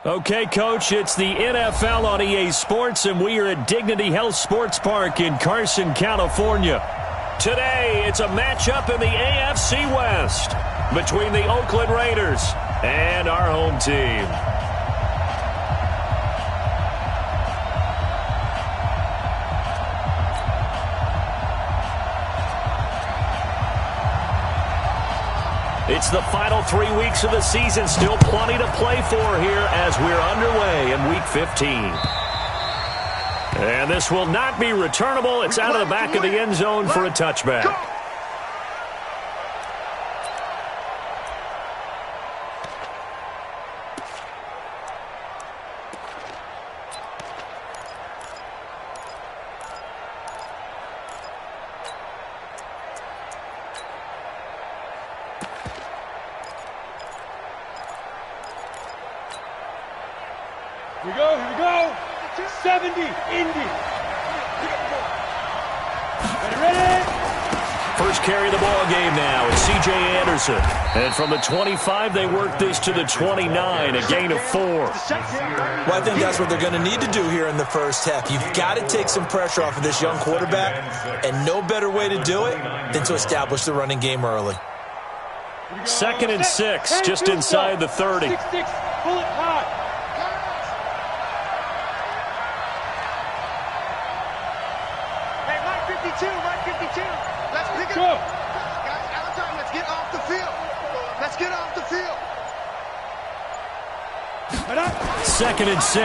Okay, Coach, it's the NFL on EA Sports, and we are at Dignity Health Sports Park in Carson, California. Today, it's a matchup in the AFC West between the Oakland Raiders and our home team. It's the final 3 weeks of the season. Still plenty to play for here as we're underway in Week 15. And this will not be returnable. It's out of the back of the end zone for a touchback. Here we go. 70, Indy. Ready? First carry of the ball game now. It's C.J. Anderson. And from the 25, they work this to the 29, a gain of 4. Well, I think that's what they're going to need to do here in the first half. You've got to take some pressure off of this young quarterback, and no better way to do it than to establish the running game early. 2nd and 6, just inside the 30. 6-6, pull it hard. Right 52. Let's pick it up. Guys, out of time. Let's get off the field. Let's get off the field. 2nd and 6.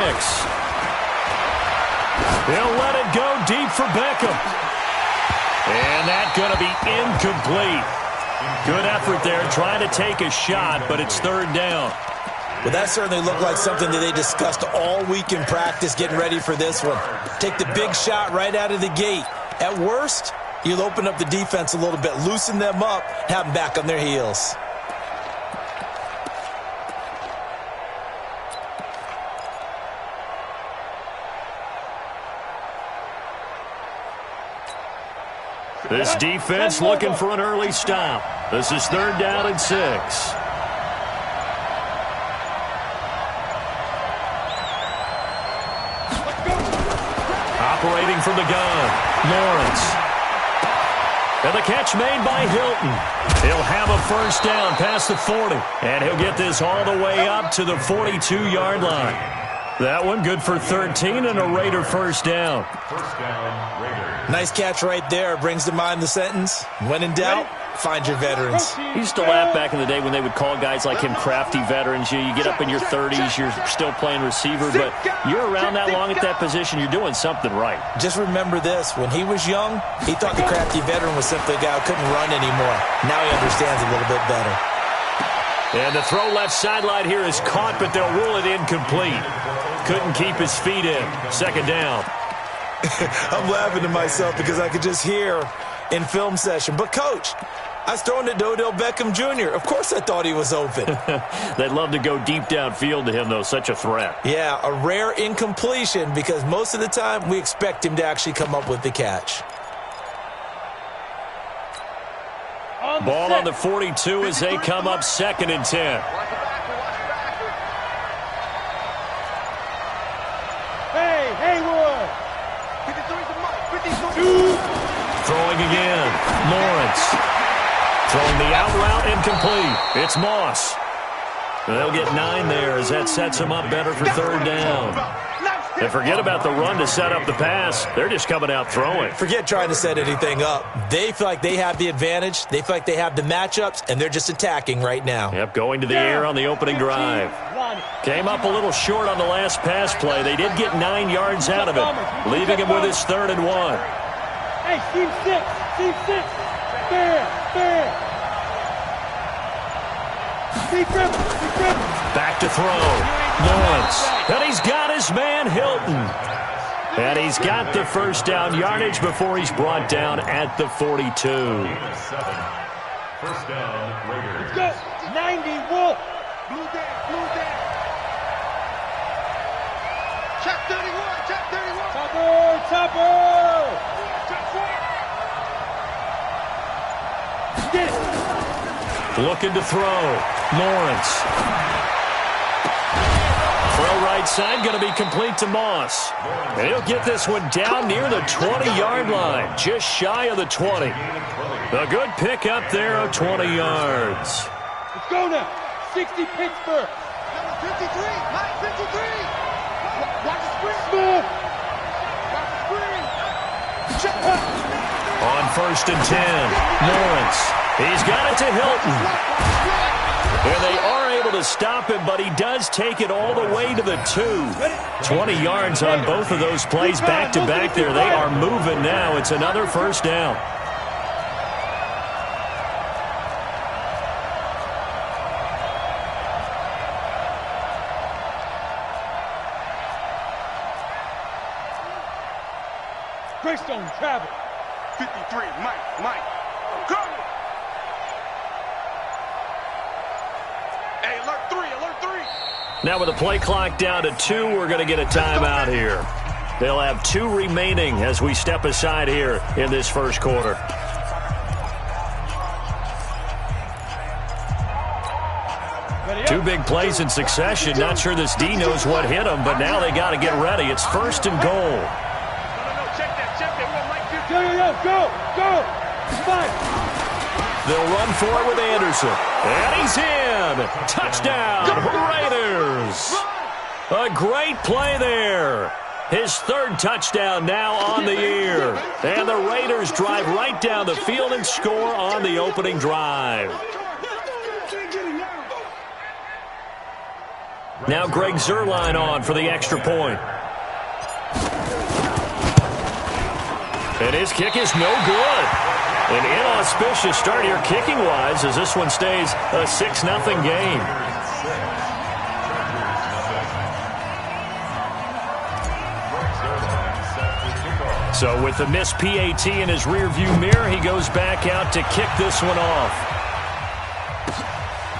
He'll let it go deep for Beckham. And that's going to be incomplete. Good effort there trying to take a shot, but it's 3rd down. Well, that certainly looked like something that they discussed all week in practice getting ready for this one. Take the big shot right out of the gate. At worst, you'll open up the defense a little bit, loosen them up, have them back on their heels. This defense looking for an early stop. This is 3rd down and 6. Operating from the gun. Lawrence. And the catch made by Hilton. He'll have a first down past the 40. And he'll get this all the way up to the 42-yard line. That one good for 13 and a Raider first down. First down, Raiders. Nice catch right there. Brings to mind the sentence, when in doubt, find your veterans. He used to laugh back in the day when they would call guys like him crafty veterans. You get up in your 30s, you're still playing receiver, but you're around that long at that position, you're doing something right. Just remember this. When he was young, he thought the crafty veteran was simply a guy who couldn't run anymore. Now he understands a little bit better. And the throw left sideline here is caught, but they'll rule it incomplete. Couldn't keep his feet in. 2nd down. I'm laughing to myself because I could just hear in film session. But, Coach, I was throwing it to Odell Beckham Jr. Of course I thought he was open. They'd love to go deep downfield to him, though. Such a threat. Yeah, a rare incompletion because most of the time we expect him to actually come up with the catch. Ball on the 42 as they come up 2nd and 10. Hey, Haywood. Throwing again. Lawrence. Throwing the out route incomplete. It's Moss. They'll get 9 there as that sets them up better for 3rd down. And forget about the run to set up the pass. They're just coming out throwing. Forget trying to set anything up. They feel like they have the advantage. They feel like they have the matchups, and they're just attacking right now. Yep, going to the air on the opening drive. Came up a little short on the last pass play. They did get 9 yards out of it, leaving him with his 3rd and 1. Hey, C6. Fair. Back to throw. Lawrence. And he's got his man, Hilton. And he's got the first down yardage before he's brought down at the 42. First down, Raiders. Let's go. 90, Wolf. Blue down. Check 31. Topper. Get it. Looking to throw. Lawrence. Throw right side going to be complete to Moss. And he'll get this one down near the 20-yard line, just shy of the 20. A good pick up there of 20 yards. Let's go now. 60 Pittsburgh. Number 53, Mike 53. Watch the screen. Smith. Watch the screen. Check. On 1st and 10, Lawrence. He's got it to Hilton. And they are able to stop him, but he does take it all the way to the 2. 20 yards on both of those plays back-to-back there. They are moving now. It's another first down. Greystone travel. 53, Mike. Go. Hey, alert 3. Now with the play clock down to 2, we're going to get a timeout here. They'll have 2 remaining as we step aside here in this first quarter. Two big plays in succession. Not sure this D knows what hit them, but now they got to get ready. It's 1st and goal. No, check that. Go. Fine. They'll run for it with Anderson. And he's in. Touchdown, Raiders. A great play there. His 3rd touchdown now on the year. And the Raiders drive right down the field and score on the opening drive. Now Greg Zuerlein on for the extra point. And his kick is no good. An inauspicious start here kicking-wise as this one stays a 6-0 game. So with the missed PAT in his rearview mirror, he goes back out to kick this one off.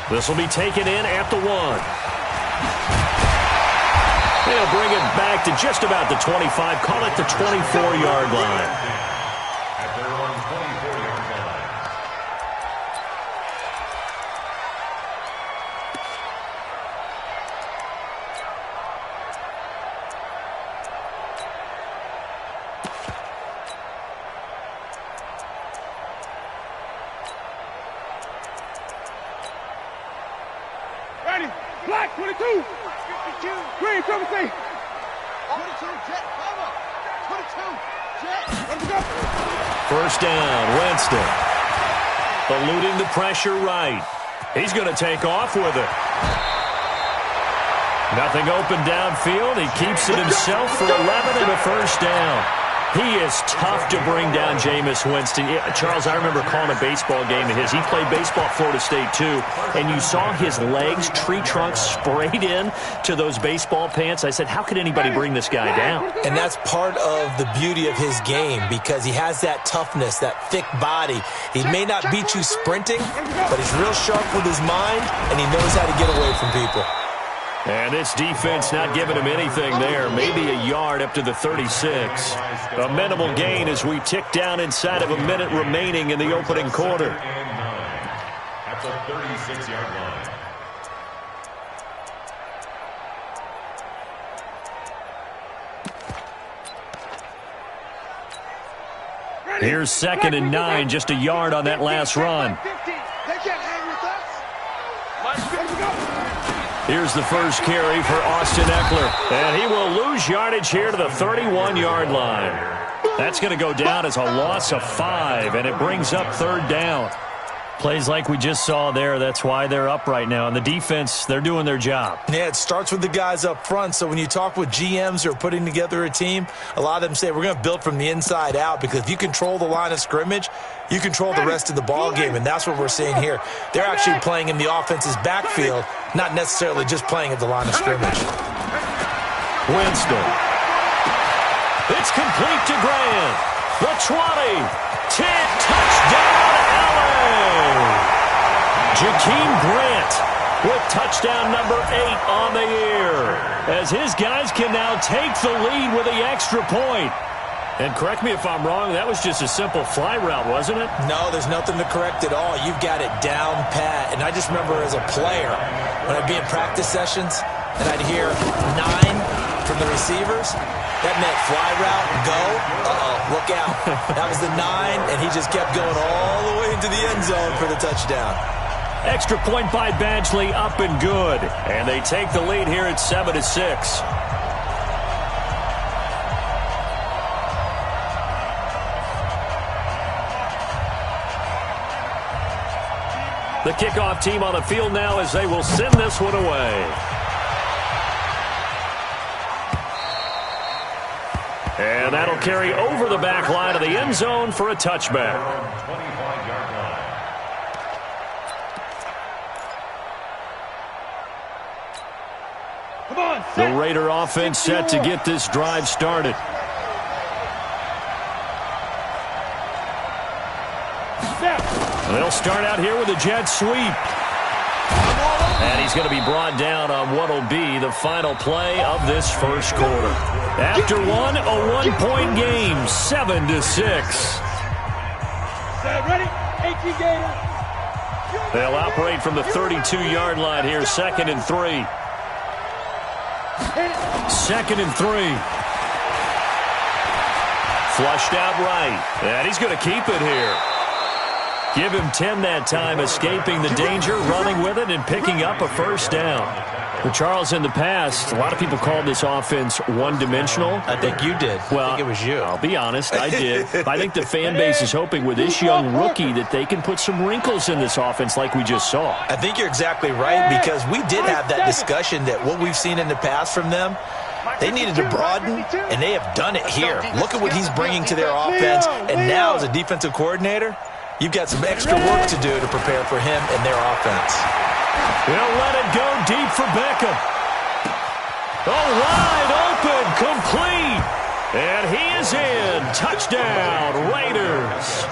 This will be taken in at the 1. They'll bring it back to just about the 25, call it the 24-yard line. At their own 24-yard Ready. Black 22. 52. Green, cover say. 22, jet, cover. 22, jet. Let's go. First down, Winston. Eluding the pressure right. He's going to take off with it. Nothing open downfield. He keeps it himself for 11 and a first down. He is tough to bring down, Jameis Winston. Charles, I remember calling a baseball game of his. He played baseball at Florida State, too, and you saw his legs, tree trunks sprayed in to those baseball pants. I said, how could anybody bring this guy down? And that's part of the beauty of his game because he has that toughness, that thick body. He may not beat you sprinting, but he's real sharp with his mind, and he knows how to get away from people. And this defense not giving him anything there. Maybe a yard up to the 36. A minimal gain as we tick down inside of a minute remaining in the opening quarter. At the 36-yard line. Here's 2nd and 9, just a yard on that last run. 50. They can't hang with us. Here's the first carry for Austin Eckler. And he will lose yardage here to the 31-yard line. That's going to go down as a loss of 5, and it brings up 3rd down. Plays like we just saw there, that's why they're up right now. And the defense, they're doing their job. Yeah, it starts with the guys up front. So when you talk with GMs who are putting together a team, a lot of them say we're going to build from the inside out because if you control the line of scrimmage, you control the rest of the ball game, and that's what we're seeing here. They're actually playing in the offense's backfield, not necessarily just playing at the line of scrimmage. Winston. It's complete to Grant. The 20. 10. Touchdown, LA. Jakeem Grant with touchdown number 8 on the year. As his guys can now take the lead with the extra point. And correct me if I'm wrong, that was just a simple fly route, wasn't it? No, there's nothing to correct at all. You've got it down pat. And I just remember as a player, when I'd be in practice sessions, and I'd hear 9 from the receivers, that meant fly route, go, look out. That was the 9, and he just kept going all the way into the end zone for the touchdown. Extra point by Badgley, up and good. And they take the lead here at 7-6. The kickoff team on the field now as they will send this one away. And that'll carry over the back line of the end zone for a touchback. 25-yard line. Come on, The Raider offense set to get this drive started. They'll start out here with a jet sweep. And he's going to be brought down on what will be the final play of this first quarter. After one, a one-point game, 7-6. Ready? 18 Gator. They'll operate from the 32-yard line here, 2nd and 3. 2nd and 3. Flushed out right. And he's going to keep it here. Give him 10 that time, escaping the danger, running with it, and picking up a first down. Well, Charles, in the past, a lot of people called this offense one-dimensional. I think you did. Well, I think it was you. I'll be honest, I did. I think the fan base is hoping with this young rookie that they can put some wrinkles in this offense like we just saw. I think you're exactly right, because we did have that discussion that what we've seen in the past from them, they needed to broaden, and they have done it here. Look at what he's bringing to their offense, and now as a defensive coordinator, you've got some extra work to do to prepare for him and their offense. They'll let it go deep for Beckham. Oh, wide open, complete. And he is in. Touchdown, Raiders.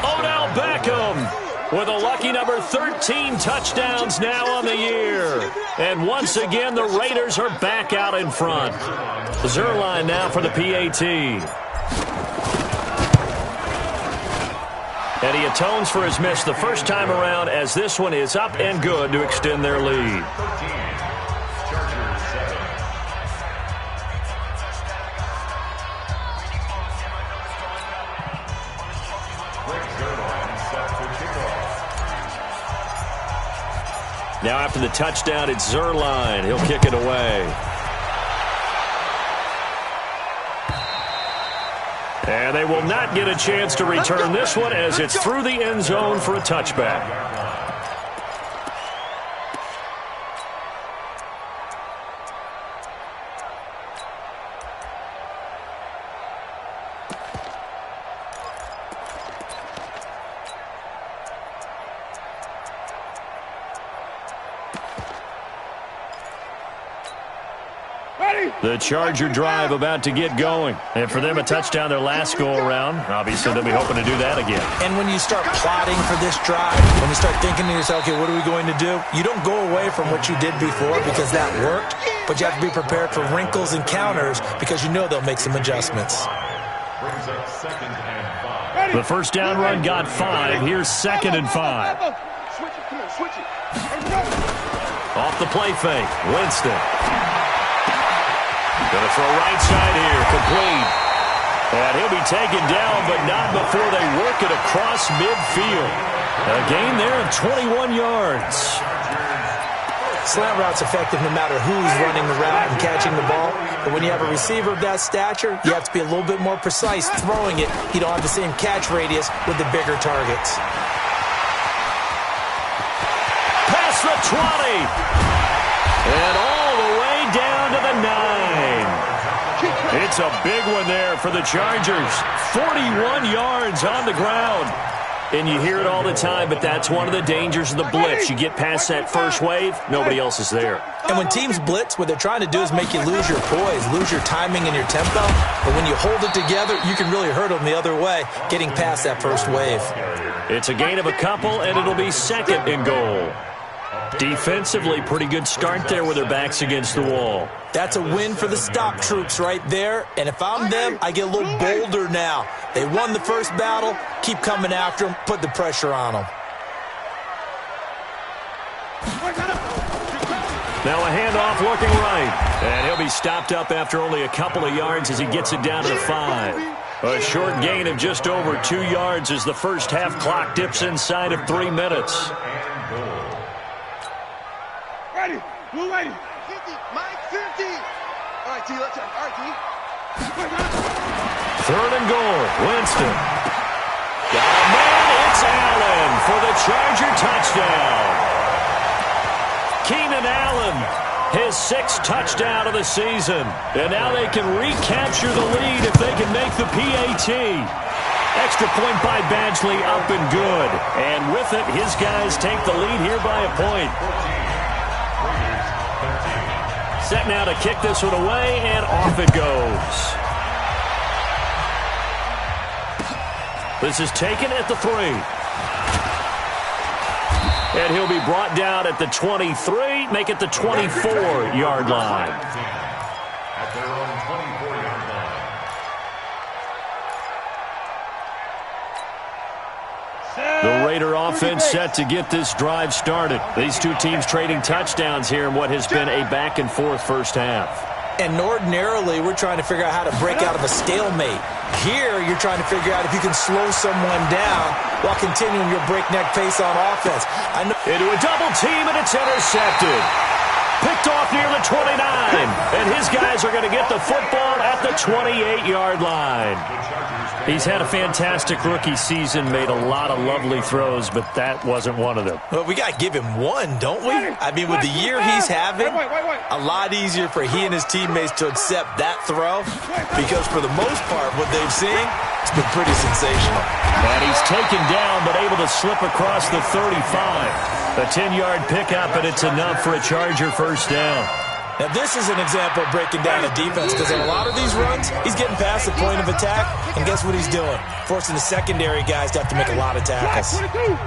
Odell Beckham with a lucky number 13 touchdowns now on the year. And once again, the Raiders are back out in front. Zerline now for the PAT. And he atones for his miss the first time around, as this one is up and good to extend their lead. Now after the touchdown, it's Zerline. He'll kick it away. And they will not get a chance to return this one as it's through the end zone for a touchback. The Charger drive about to get going. And for them, a touchdown their last go-around. Obviously, they'll be hoping to do that again. And when you start plotting for this drive, when you start thinking to yourself, okay, what are we going to do? You don't go away from what you did before because that worked, but you have to be prepared for wrinkles and counters because you know they'll make some adjustments. Brings up 2nd and 5. The first down run got 5. Here's 2nd and 5. Switch it, come on, switch it. Off the play fake, Winston. Going to throw right side here, complete. And he'll be taken down, but not before they work it across midfield. A gain there of 21 yards. Slant route's effective no matter who's running the route and catching the ball. But when you have a receiver of that stature, you have to be a little bit more precise throwing it. You don't have the same catch radius with the bigger targets. Past the 20. And all the way down to the 9. It's a big one there for the Chargers. 41 yards on the ground. And you hear it all the time, but that's one of the dangers of the blitz. You get past that first wave, nobody else is there. And when teams blitz, what they're trying to do is make you lose your poise, lose your timing and your tempo. But when you hold it together, you can really hurt them the other way, getting past that first wave. It's a gain of a couple, and it'll be 2nd and goal. Defensively, pretty good start there with their backs against the wall. That's a win for the stop troops right there. And if I'm them, I get a little bolder now. They won the first battle. Keep coming after them. Put the pressure on them. Now a handoff looking right. And he'll be stopped up after only a couple of yards as he gets it down to the 5. A short gain of just over 2 yards as the first half clock dips inside of 3 minutes. Ready. Blue ready. 50. Mike, 50. All right, T. Let's go. All right, T. 3rd and goal. Winston. Got a man. It's Allen for the Charger touchdown. Keenan Allen, his 6th touchdown of the season. And now they can recapture the lead if they can make the PAT. Extra point by Badgley, up and good. And with it, his guys take the lead here by a point. Set now to kick this one away, and off it goes. This is taken at the 3. And he'll be brought down at the 23, make it the 24-yard line. At their own 24-yard line. The Raider offense set to get this drive started. These two teams trading touchdowns here in what has been a back-and-forth first half. And ordinarily, we're trying to figure out how to break out of a stalemate. Here, you're trying to figure out if you can slow someone down while continuing your breakneck pace on offense. Into a double team, and it's intercepted. Picked off near the 29. And his guys are going to get the football at the 28-yard line. He's had a fantastic rookie season, made a lot of lovely throws, but that wasn't one of them. Well, we got to give him one, don't we? I mean, with the year he's having, a lot easier for he and his teammates to accept that throw because for the most part, what they've seen, it's been pretty sensational. And he's taken down, but able to slip across the 35. A 10-yard pickup, and it's enough for a Charger first down. Now, this is an example of breaking down a defense because in a lot of these runs, he's getting past the point of attack, and guess what he's doing? Forcing the secondary guys to have to make a lot of tackles.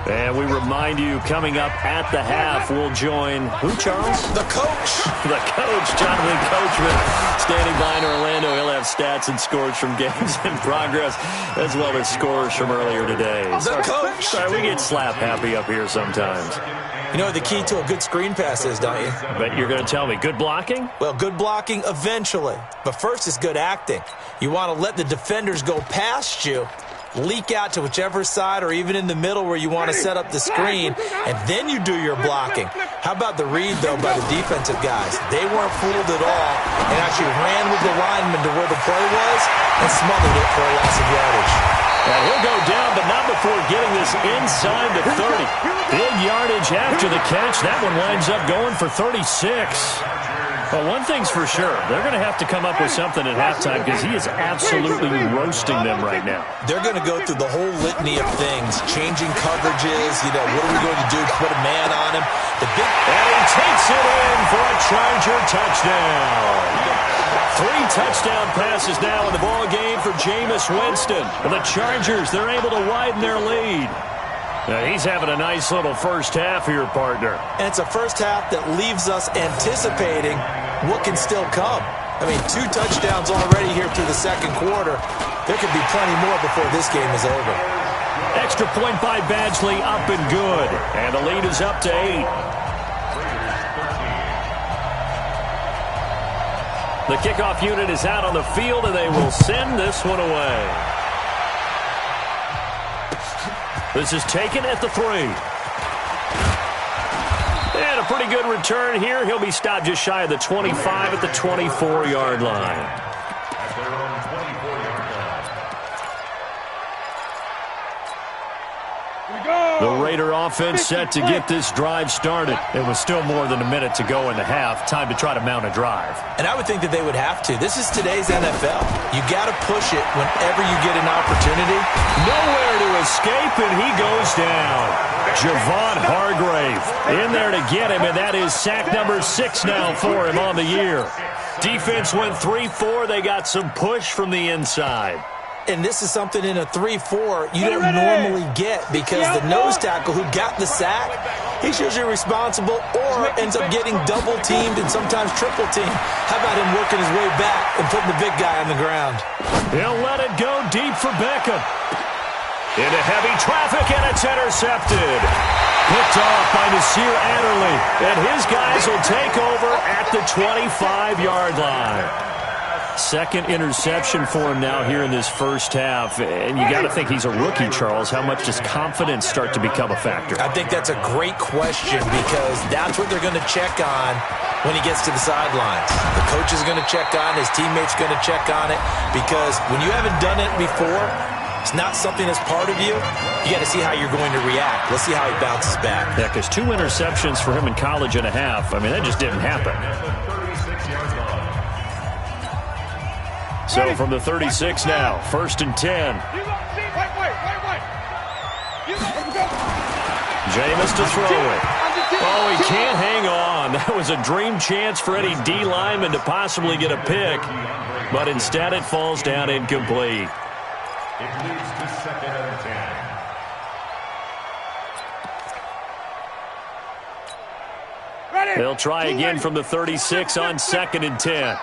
And we remind you, coming up at the half, we'll join who, Charles? The coach. The coach, Jonathan Coachman, standing by in Orlando. He'll have stats and scores from games in progress, as well as scores from earlier today. The coach. Sorry, we get slap happy up here sometimes. You know what the key to a good screen pass is, don't you? But you're going to tell me, good blocking? Well, good blocking eventually. But first is good acting. You want to let the defenders go past you, leak out to whichever side or even in the middle where you want to set up the screen, and then you do your blocking. How about the read, though, by the defensive guys? They weren't fooled at all and actually ran with the lineman to where the play was and smothered it for a loss of yardage. And he'll go down, but not before getting this inside the 30. Big yardage after the catch. That one winds up going for 36. Well, one thing's for sure. They're going to have to come up with something at halftime because he is absolutely roasting them right now. They're going to go through the whole litany of things, changing coverages. You know, what are we going to do? Put a man on him. And he takes it in for a Charger touchdown. 3 touchdown passes now in the ball game for Jameis Winston. And the Chargers, they're able to widen their lead. Now, he's having a nice little first half here, partner. And it's a first half that leaves us anticipating what can still come. I mean, 2 touchdowns already here through the second quarter. There could be plenty more before this game is over. Extra point by Badgley, up and good. And the lead is up to 8. The kickoff unit is out on the field, and they will send this one away. This is taken at the 3. And a pretty good return here. He'll be stopped just shy of the 25 at the 24-yard line. The Raider offense set to get this drive started. It was still more than a minute to go in the half. Time to try to mount a drive. And I would think that they would have to. This is today's NFL. You got to push it whenever you get an opportunity. Nowhere to escape, and he goes down. Javon Hargrave in there to get him, and that is sack number 6 now for him on the year. Defense went 3-4. They got some push from the inside. And this is something in a 3-4 you don't normally get because the nose tackle who got the sack, he's usually responsible or ends up getting double-teamed and sometimes triple-teamed. How about him working his way back and putting the big guy on the ground? He'll let it go deep for Beckham. Into heavy traffic, and it's intercepted. Picked off by Nasir Adderley. And his guys will take over at the 25-yard line. Second interception for him now here in this first half. And you got to think he's a rookie, Charles. How much does confidence start to become a factor? I think that's a great question because that's what they're going to check on when he gets to the sidelines. The coach is going to check on it. His teammates are going to check on it because when you haven't done it before, it's not something that's part of you. You got to see how you're going to react. Let's see how he bounces back. Yeah, because 2 interceptions for him in college and a half. I mean, that just didn't happen. So from the 36 now, 1st and 10. Jameis to throw it. Oh, he can't hang on. That was a dream chance for any D lineman to possibly get a pick. But instead it falls down incomplete. It leads to 2nd and 10. They'll try again from the 36 on 2nd and 10.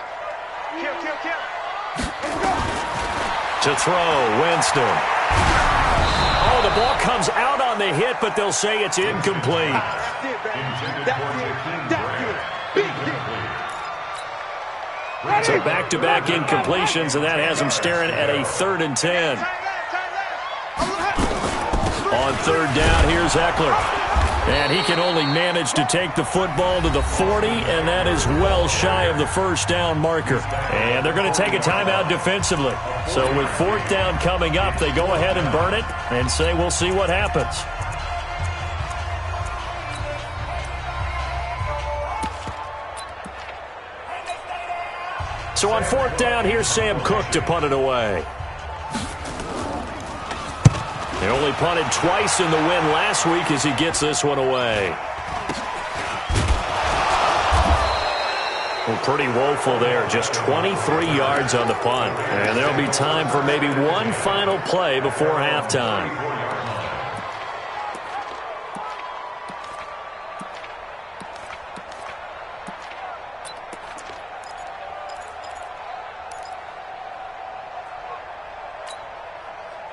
To throw, Winston. Oh, the ball comes out on the hit, but they'll say it's incomplete. So back-to-back incompletions, and that has him staring at a 3rd and 10. On 3rd down, here's Eckler. And he can only manage to take the football to the 40, and that is well shy of the 1st down marker. And they're going to take a timeout defensively. So with 4th down coming up, they go ahead and burn it and say we'll see what happens. So on 4th down, here's Sam Cook to punt it away. They only punted twice in the win last week as he gets this one away. Well, pretty woeful there. Just 23 yards on the punt. And there'll be time for maybe one final play before halftime.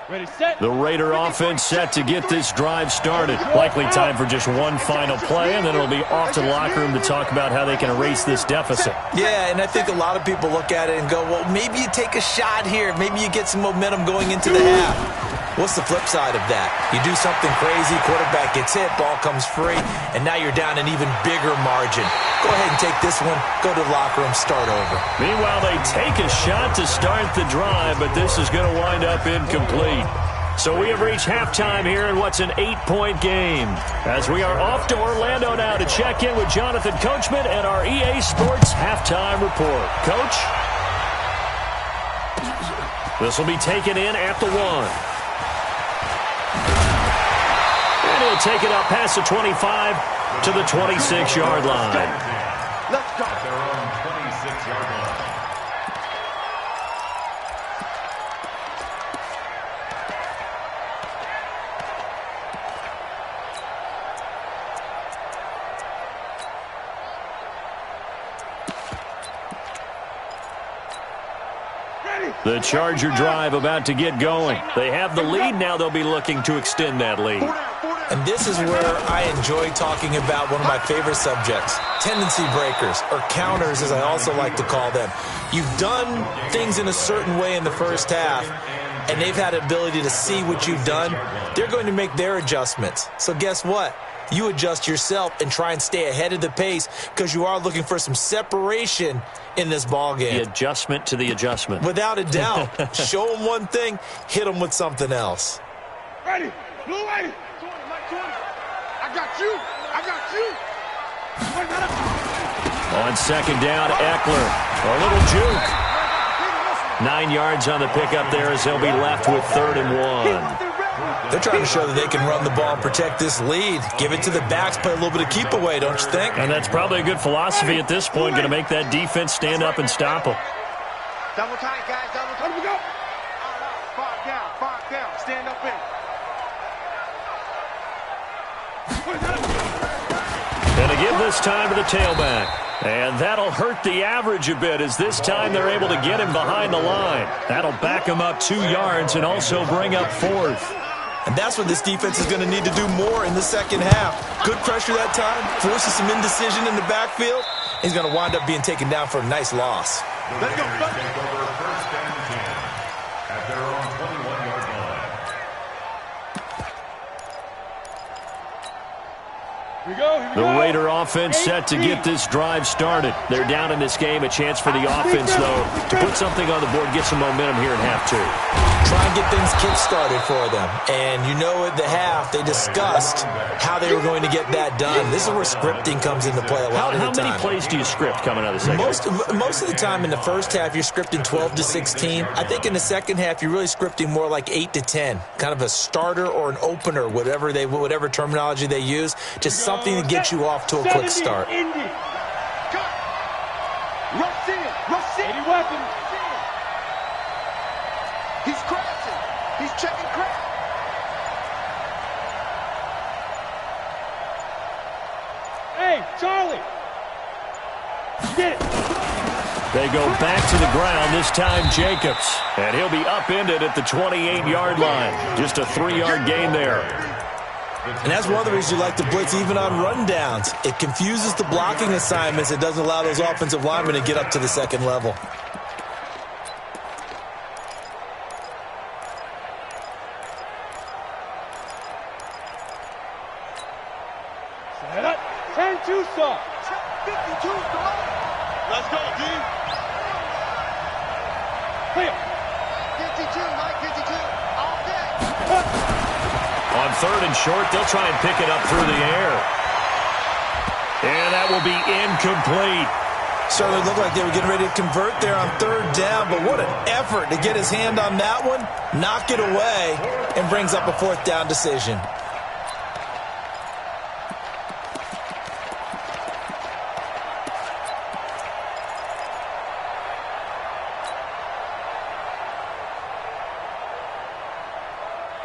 Ready, set. The Raider offense set to get this drive started. Likely time for just one final play, and then it'll be off to the locker room to talk about how they can erase this deficit. Yeah, and I think a lot of people look at it and go, well, maybe you take a shot here. Maybe you get some momentum going into the half. What's the flip side of that? You do something crazy, quarterback gets hit, ball comes free, and now you're down an even bigger margin. Go ahead and take this one, go to the locker room, start over. Meanwhile, they take a shot to start the drive, but this is going to wind up incomplete. So we have reached halftime here in what's an 8-point game. As we are off to Orlando now to check in with Jonathan Coachman and our EA Sports halftime report. Coach? This will be taken in at the 1. And he'll take it up past the 25 to the 26-yard line. Let's go. At their own 26-yard line. The Charger drive about to get going. They have the lead now. They'll be looking to extend that lead. And this is where I enjoy talking about one of my favorite subjects, tendency breakers, or counters as I also like to call them. You've done things in a certain way in the first half, and they've had the ability to see what you've done. They're going to make their adjustments. So guess what? You adjust yourself and try and stay ahead of the pace because you are looking for some separation in this ball game. The adjustment to the adjustment. Without a doubt. Show them one thing, hit them with something else. Ready. Blue ready. I got you. I got you. On 2nd down, Eckler. A little juke. 9 yards on the pickup there as they'll be left with 3rd and 1. They're trying to show that they can run the ball and protect this lead. Give it to the backs, play a little bit of keep away, don't you think? And that's probably a good philosophy at this point, going to make that defense stand up and stop them. Double tight, guys. Double tight. We go. Five down. Stand up in. And to give this time to the tailback. And that'll hurt the average a bit as this time they're able to get him behind the line. That'll back him up 2 yards and also bring up 4th. And that's what this defense is going to need to do more in the second half. Good pressure that time, forces some indecision in the backfield. He's going to wind up being taken down for a nice loss. Let's go. Take over first and 10 at their own 21-yard line. The Raider offense set to get this drive started. They're down in this game. A chance for the offense, though, to put something on the board, get some momentum here in half two. Try and get things kick-started for them. And you know at the half, they discussed how they were going to get that done. This is where scripting comes into play a lot of the time. How many plays do you script coming out of the second half? Most of the time in the first half, you're scripting 12 to 16. I think in the second half, you're really scripting more like 8 to 10. Kind of a starter or an opener, whatever terminology they use. Just something to get you off to a quick start. Rush in. Any weapon. He's crashing. He's checking crash. Hey, Charlie. Get it. They go back to the ground, this time Jacobs. And he'll be upended at the 28-yard line. Just a 3-yard gain there. And that's one of the reasons you like to blitz even on rundowns. It confuses the blocking assignments. It doesn't allow those offensive linemen to get up to the second level. Set up. 10-2 stop. 52, come on. Let's go, D. Clear. 52, Mike, 52. All day. On third and short, they'll try and pick it up through the air. And that will be incomplete. Certainly looked like they were getting ready to convert there on third down, but what an effort to get his hand on that one, knock it away, and brings up a fourth down decision.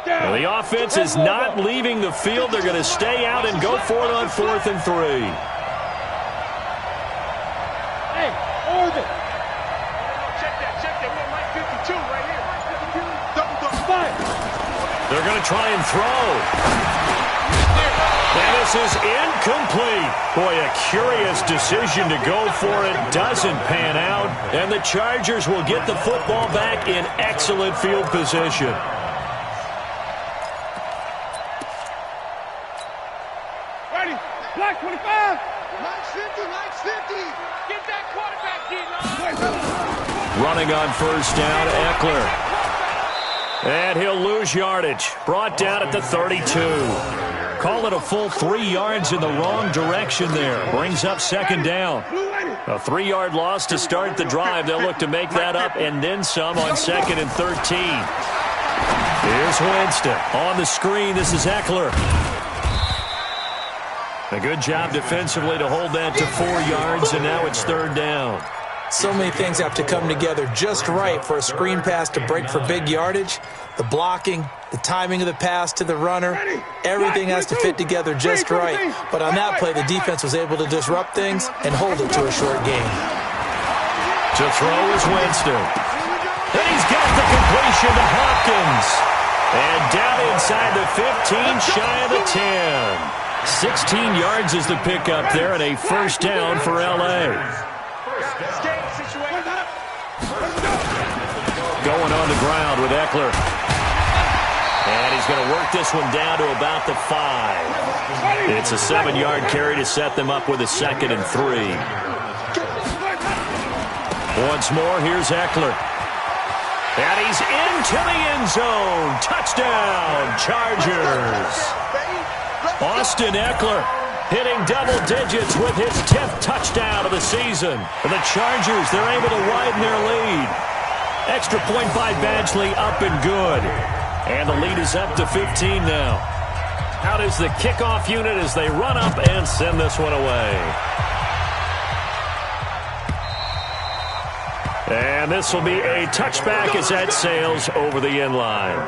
Well, the offense is not leaving the field. They're going to stay out and go for it on 4th and 3. Hey, orbit. Check that. We have Mike 52 right here. 52. Double. Fire. They're going to try and throw. And this is incomplete. Boy, a curious decision to go for it. Doesn't pan out. And the Chargers will get the football back in excellent field position. Ready. Black 25. Mike's 50. Get that quarterback, D-line. Running on first down, Eckler. And he'll lose yardage. Brought down at the 32. Call it a full 3 yards in the wrong direction there. Brings up second down. A 3-yard loss to start the drive. They'll look to make that up and then some on 2nd and 13. Here's Winston. On the screen, this is Eckler. A good job defensively to hold that to 4 yards, and now it's third down. So many things have to come together just right for a screen pass to break for big yardage. The blocking, the timing of the pass to the runner, everything has to fit together just right. But on that play, the defense was able to disrupt things and hold it to a short gain. To throw is Winston. And he's got the completion to Hopkins. And down inside the 15, shy of the 10. 16 yards is the pickup there, and a first down for L.A. Going on the ground with Eckler. And he's going to work this one down to about the 5. It's a 7-yard carry to set them up with a 2nd and 3. Once more, here's Eckler. And he's into the end zone. Touchdown, Chargers. Austin Eckler hitting double digits with his 10th touchdown of the season. And the Chargers, they're able to widen their lead. Extra point by Badgley, up and good. And the lead is up to 15 now. Out is the kickoff unit as they run up and send this one away. And this will be a touchback as that sails over the end line.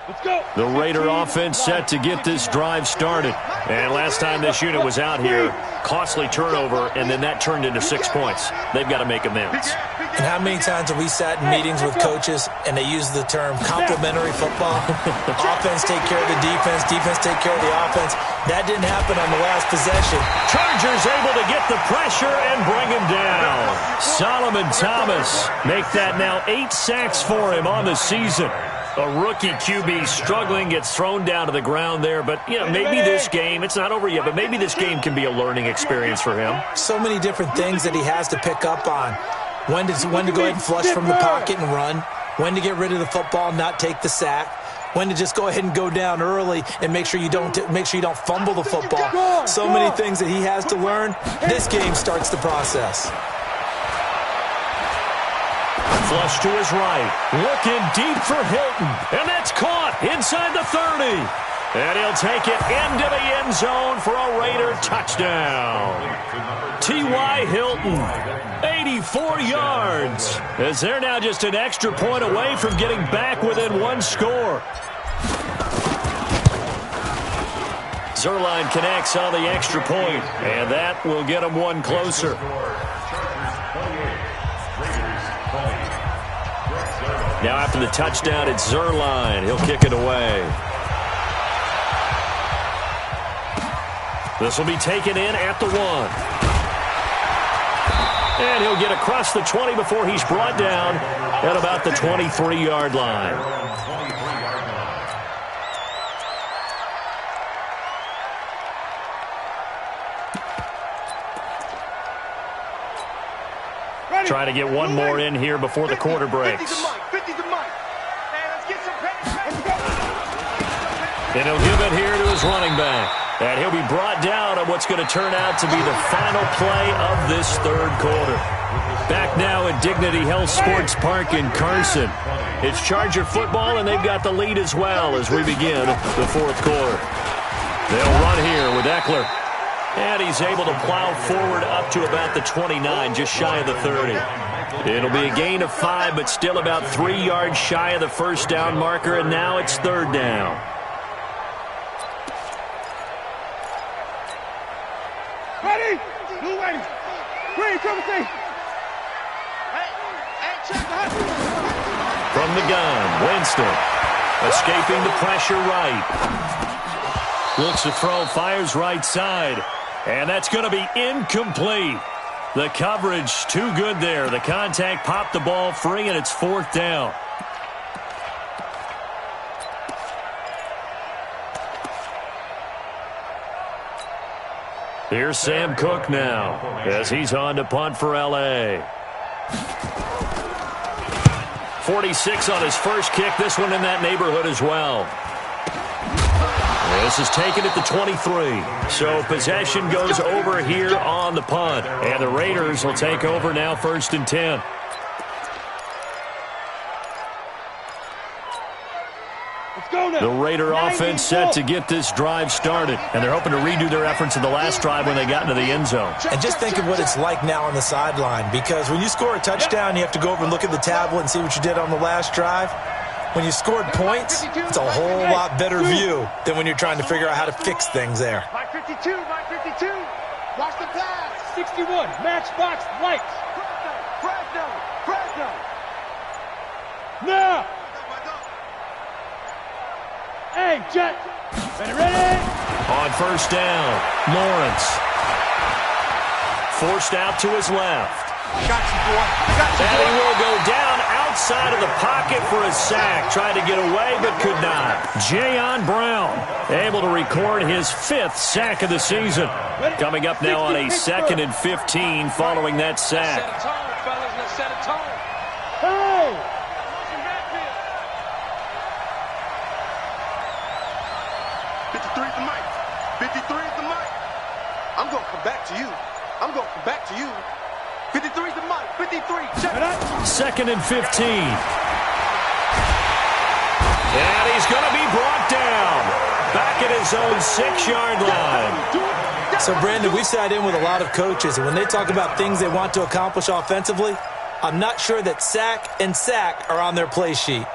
Let's go. The Raider offense set to get this drive started. And last time this unit was out here, costly turnover, and then that turned into 6 points. They've got to make amends. And how many times have we sat in meetings with coaches and they use the term complementary football? Offense take care of the defense, defense take care of the offense. That didn't happen on the last possession. Chargers able to get the pressure and bring him down. Solomon Thomas make that now 8 sacks for him on the season. A rookie QB struggling, gets thrown down to the ground there. But, you know, maybe this game, it's not over yet, but maybe this game can be a learning experience for him. So many different things that he has to pick up on. When to go ahead and flush from the pocket and run. When to get rid of the football and not take the sack. When to just go ahead and go down early and make sure you don't fumble the football. So many things that he has to learn. This game starts the process. Flush to his right. Looking deep for Hilton. And that's caught inside the 30. And he'll take it into the end zone for a Raider touchdown. T.Y. Hilton, 84 yards. As they're now just an extra point away from getting back within one score. Zerline connects on the extra point, and that will get them one closer. Now after the touchdown, it's Zerline. He'll kick it away. This will be taken in at the 1. And he'll get across the 20 before he's brought down at about the 23-yard line. Trying to get one more in here before the quarter breaks. And he'll give it here to his running back. And he'll be brought down on what's going to turn out to be the final play of this third quarter. Back now at Dignity Health Sports Park in Carson. It's Charger football, and they've got the lead as well as we begin the fourth quarter. They'll run here with Eckler. And he's able to plow forward up to about the 29, just shy of the 30. It'll be a gain of 5, but still about 3 yards shy of the first down marker, and now it's third down. Ready? Blue ready. Green, come and see. From the gun, Winston. Escaping the pressure right. Looks to throw, fires right side. And that's going to be incomplete. The coverage too good there. The contact popped the ball free, and it's fourth down. Here's Sam Cook now as he's on to punt for L.A. 46 on his first kick. This one in that neighborhood as well. This is taken at the 23. So possession goes over here on the punt. And the Raiders will take over now, 1st and 10. The Raider offense set to get this drive started. And they're hoping to redo their efforts in the last drive when they got into the end zone. And just think of what it's like now on the sideline. Because when you score a touchdown, you have to go over and look at the tablet and see what you did on the last drive. When you scored points, it's a whole lot better view than when you're trying to figure out how to fix things there. Mike 52, Mike 52. Watch the pass. 61, matchbox lights. Fresno. Now. Hey, Jet. Ready? On first down, Lawrence. Forced out to his left. Got you, boy. And he will go down outside of the pocket for a sack. Tried to get away, but could not. Jayon Brown able to record his 5th sack of the season. Coming up now on a 2nd and 15 following that sack. Set a tone, fellas. Let's set a tone. Hey! 53 is the mic. 53 is the mic. I'm going to come back to you. 53 is the mic. 53. Check it out. 2nd and 15. And he's going to be brought down. Back at his own 6-yard line. So, Brandon, we've sat in with a lot of coaches, and when they talk about things they want to accomplish offensively, I'm not sure that sack and sack are on their play sheet.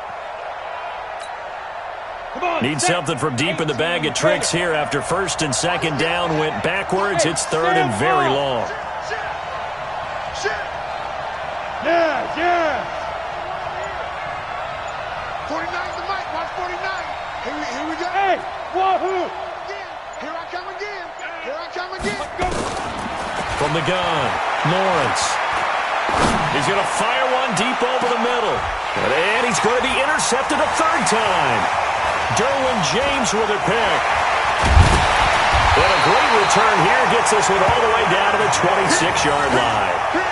Needs something from deep in the bag of tricks here after first and second down went backwards. It's third and very long. Yeah. 49 the mic. Watch 49. Here we go. Hey, wahoo! Here I come again. Here I come again. From the gun, Lawrence. He's going to fire one deep over the middle. And he's going to be intercepted a third time. Derwin James with a pick. And a great return here gets us with all the way down to the 26-yard line.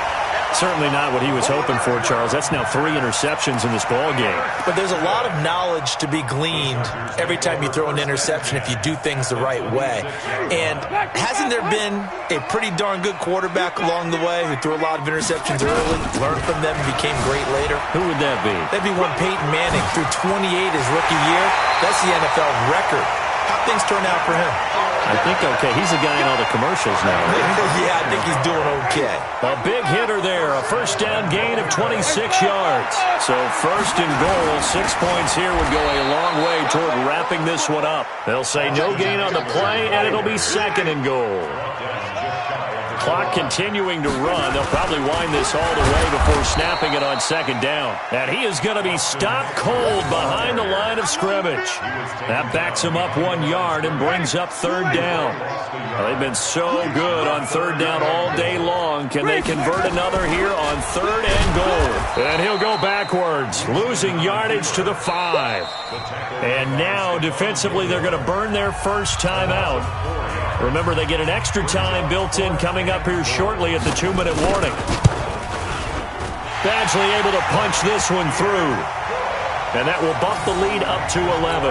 Certainly not what he was hoping for, Charles. That's now 3 interceptions in this ball game. But there's a lot of knowledge to be gleaned every time you throw an interception if you do things the right way. And hasn't there been a pretty darn good quarterback along the way who threw a lot of interceptions early, learned from them, and became great later? Who would that be? That'd be one Peyton Manning threw 28 his rookie year. That's the NFL record. How things turn out for him? I think okay. He's a guy in all the commercials now. Right? Yeah, I think he's doing okay. A big hitter there. A first down gain of 26 yards. So first and goal, 6 points here would go a long way toward wrapping this one up. They'll say no gain on the play, and it'll be second and goal. Clock continuing to run. They'll probably wind this all the way before snapping it on second down. And he is going to be stopped cold behind the line of scrimmage. That backs him up 1 yard and brings up third down. Well, they've been so good on third down all day long. Can they convert another here on third and goal? And he'll go backwards, losing yardage to the 5. And now defensively they're going to burn their first time out. Remember, they get an extra time built in coming up here shortly at the 2-minute warning. Badgley able to punch this one through. And that will bump the lead up to 11.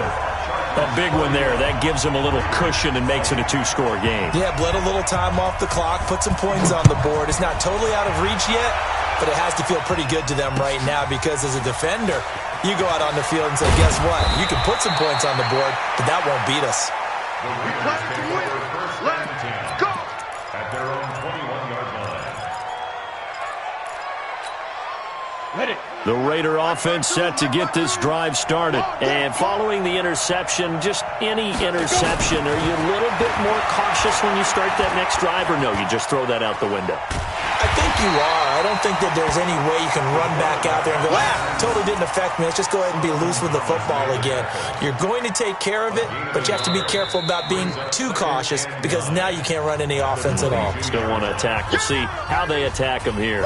A big one there. That gives them a little cushion and makes it a 2-score game. Yeah, bled a little time off the clock, put some points on the board. It's not totally out of reach yet, but it has to feel pretty good to them right now because as a defender, you go out on the field and say, guess what? You can put some points on the board, but that won't beat us. We play to win. Let's go. At their own 21-yard line. Hit it. The Raider offense set to get this drive started. And following the interception, just any interception, are you a little bit more cautious when you start that next drive, or no, you just throw that out the window? I think you are. I don't think that there's any way you can run back out there and go, totally didn't affect me. Let's just go ahead and be loose with the football again. You're going to take care of it, but you have to be careful about being too cautious because now you can't run any offense at all. Still want to attack. We'll see how they attack them here.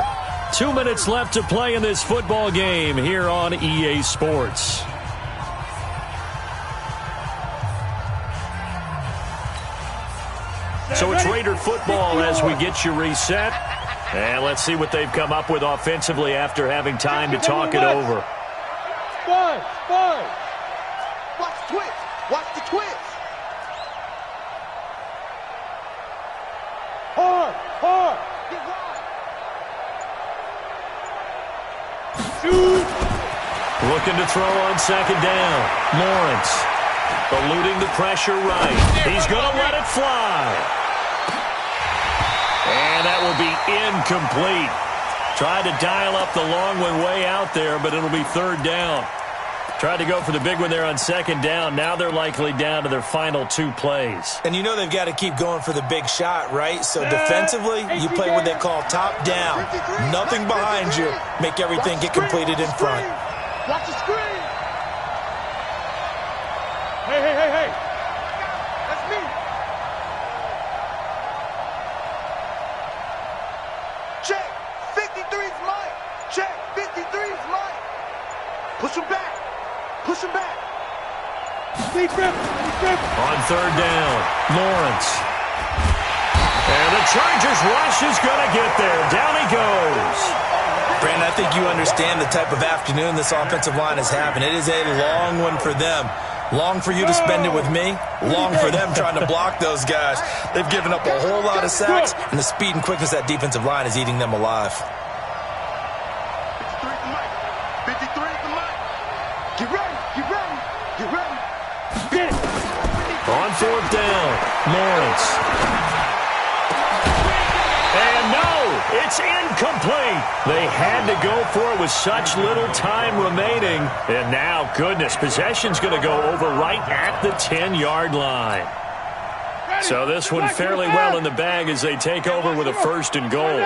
2 minutes left to play in this football game here on EA Sports. So it's Raider football as we get you reset. And let's see what they've come up with offensively after having time to talk it over. Five. Watch the twist. Watch the twist. Hard. Get wide. Shoot. Looking to throw on second down. Lawrence eluding the pressure right. He's going to let it fly. And that will be incomplete. Tried to dial up the long one way out there, but it'll be third down. Tried to go for the big one there on second down. Now they're likely down to their final 2 plays. And you know they've got to keep going for the big shot, right? So defensively, you play what they call top down. Nothing behind you. Make everything get completed in front. Watch the screen. Hey. That's me. Check. 53's mine. Check. 53's mine. Push him back. Deep grip. On third down, Lawrence. And the Chargers rush is going to get there. Down he goes. Brandon, I think you understand the type of afternoon this offensive line is having. It is a long one for them. Long for you to spend it with me. Long for them trying to block those guys. They've given up a whole lot of sacks, and the speed and quickness of that defensive line is eating them alive. 53's the mic. Get ready. Get it. On fourth down, Lawrence. And no, it's It's incomplete. They had to go for it with such little time remaining. And now, goodness, possession's going to go over right at the 10-yard line. So this one fairly well in the bag as they take over with a 1st and goal.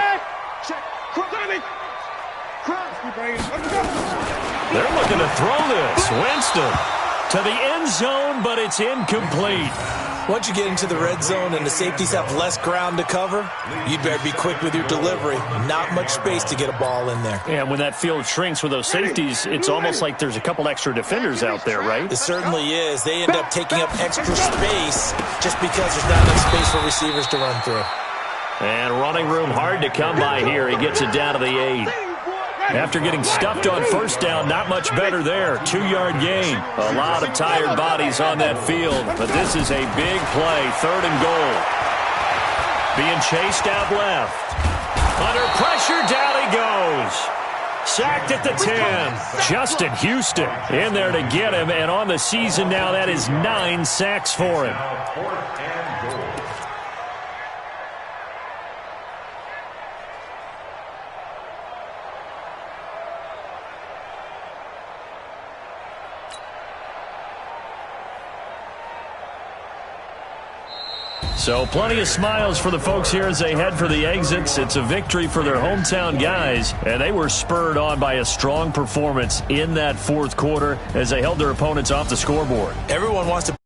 They're looking to throw this. Winston to the end zone, but it's incomplete. Once you get into the red zone and the safeties have less ground to cover, you'd better be quick with your delivery. Not much space to get a ball in there. And when that field shrinks with those safeties, it's almost like there's a couple extra defenders out there, right? It certainly is. They end up taking up extra space just because there's not enough space for receivers to run through. And running room hard to come by here. He gets it down to the 8. After getting stuffed on 1st down, not much better there. 2-yard gain. A lot of tired bodies on that field, but this is a big play. 3rd and goal. Being chased out left. Under pressure, down he goes. Sacked at the 10. Justin Houston in there to get him, and on the season now, that is 9 sacks for him. Now 4th and goal. So plenty of smiles for the folks here as they head for the exits. It's a victory for their hometown guys, and they were spurred on by a strong performance in that 4th quarter as they held their opponents off the scoreboard. Everyone wants to